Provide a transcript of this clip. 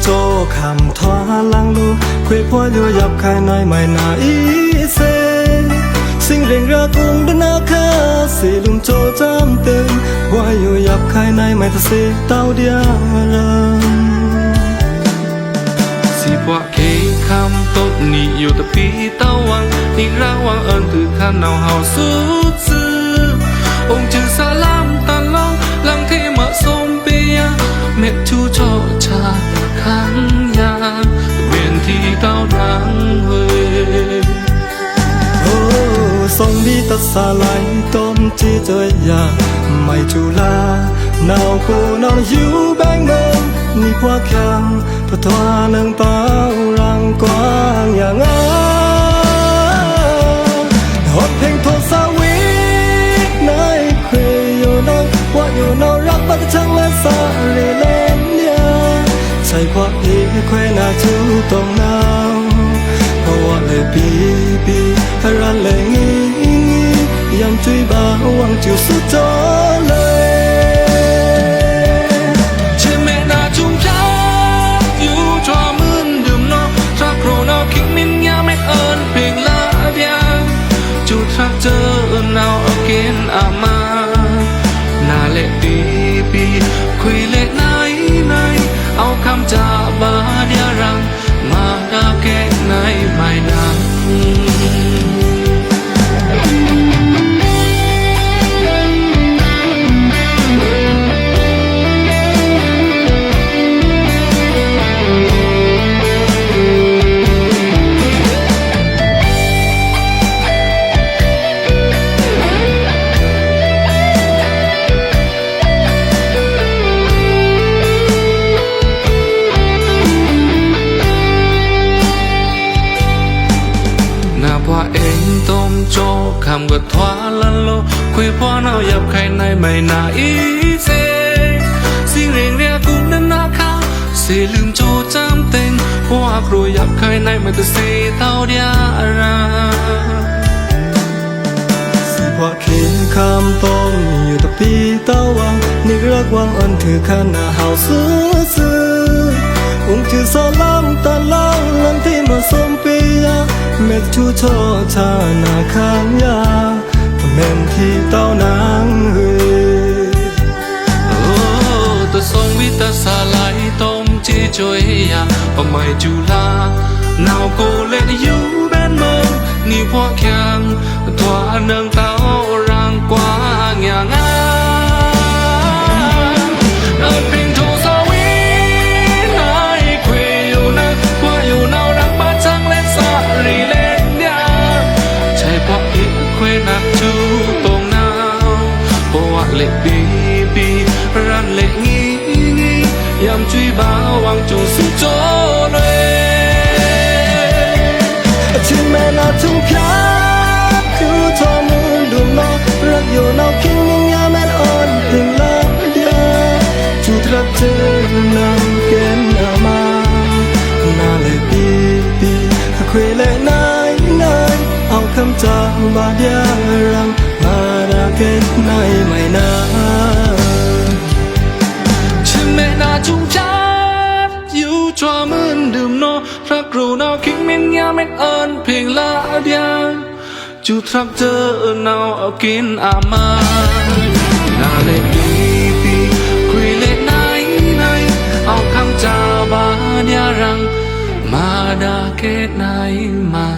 โจคำทว่าลังลูคุยพัวอยู่ยับคายน้อยไม่นาอีเซสิ่งเร่งรักอุ้งดนาคาสีลุมโจจำเต็มว่าอยู่ยับคายในไม่ทะเสเต้าเดียรังสิพวกเคคำตดนี่อยู่ตะปีเต้าวังนี่ระวังเอิญถือข้ามเนาเฮาสุดซื่อองค์จึงสลามตาลองลังเทมาสมเปียเม็ดชูโชชาขังยาเวียนที่เต้าดังเฮยโอ้ทรงดีตัดสาลายต้มจีเจยยาไม่จุลาหนาวกูนอนหิวแบงเมืองนี่พวกแข็งพะทวานังเต้ารังกว้างอย่างงาหดเพลงโทสาวีนายเคยอยู่นองว่าอยู่นองรักบัดช่างและสาลีเล่นเนี่ยใช่ความดีเคยน่าจูตรงน้ำเพราะว่าเลยปีรันเลยงี้ยามจุยบ่าวังจิวสุดจอเลยเชื่อแม่นาจุงจ้าอยู่จอมืนดื่มนอทรักโครนอคิงมินยาไม่เอิญเพียงลาเดียจุดรักเจอเนาเอาเกณฑ์อามานาเล็กปีคุยเล็กไหนเอาคำจาบาเดียรังมาดาแก่ไหนไม่นางว่าเองต้มโจคำก็ทว่าลันโลคุยพ่อเนาหยับใครในไม่นาอีเซสิ่งเรียงเรียกูนั้นนาคาเสียลืมโจจำเต็งเพราะว่าครูหยับใครในมันจะเสียเท่าเดียราสิพวกเคคำต้มอยู่ตะปีเต้าวังนี่รักวังอันถือขนาเฮาซื้อองค์ชื่อสลามตาลางลังที่มาสมปียาเม็ดชูโชชาหน้าข้างยาเม่นที่เต้านางเฮยโอ้ตัวทรงวิตาสาลายต้มจีจอยยาก็ไม่จุลาหนาวโกเล่นอยู่แบนเมืองนี่พวกแข็งตัวเนืองเต้ารังกว้างอย่างงาเพลงโทสาวีนายคุยอยู่นะว่าอยู่นาวรักบ้านช่างเล่นสารีเล่นยาใช่เพราะอีกคุยนักจูตรงนาวเพราะว่าเล็กปีรันเล็กงี้ยามจุยบ่าวังจงสุดโจเลยชื่อแม่นาทุ่งพลาคือทอมือดูนอรักอยู่นอกคิงยิ่งยาแม่อ่อนถึงลาเดียจุดรักเจอนำเกณฑ์อามานาเลยปีคุยเลยนายเอาคำจาบาดยารังมาดาเกณฑ์นายไม่นาชื่อแม่นาจุงจ้าอยู่จอมืนดื่มนอรักรูนอคิงมินยาแม่เอิญเพียงลาเดียจุดรักเจอเนาเอากินอามานาเล็กปีคุยเล็กไหนเอาคำจาบาดยารังมาดาเกตไหนมา